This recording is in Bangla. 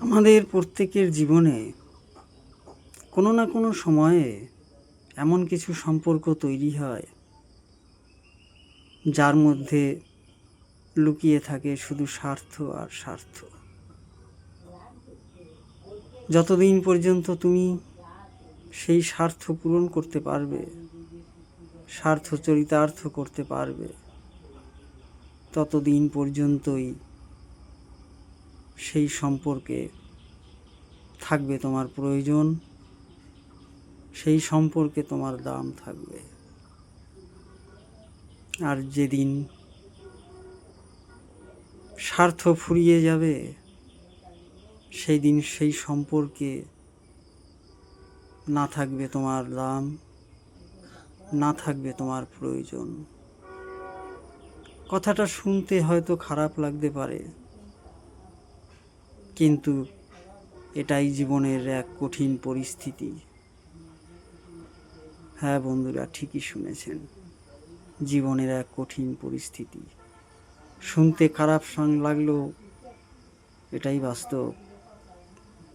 আমাদের প্রত্যেকের জীবনে কোনো না কোনো সময়ে এমন কিছু সম্পর্ক তৈরি হয় যার মধ্যে লুকিয়ে থাকে শুধু স্বার্থ আর স্বার্থ। যতদিন পর্যন্ত তুমি সেই স্বার্থ পূরণ করতে পারবে, স্বার্থ চরিতার্থ করতে পারবে, ততদিন পর্যন্তই সেই সম্পর্কে থাকবে তোমার প্রয়োজন, সেই সম্পর্কে তোমার দাম থাকবে। আর যেদিন স্বার্থ ফুরিয়ে যাবে, সেই দিন সেই সম্পর্কে না থাকবে তোমার দাম, না থাকবে তোমার প্রয়োজন। কথাটা শুনতে হয়তো খারাপ লাগতে পারে, কিন্তু এটাই জীবনের এক কঠিন পরিস্থিতি। হ্যাঁ বন্ধুরা, ঠিকই শুনেছেন, জীবনের এক কঠিন পরিস্থিতি। শুনতে খারাপ লাগলেও এটাই বাস্তব।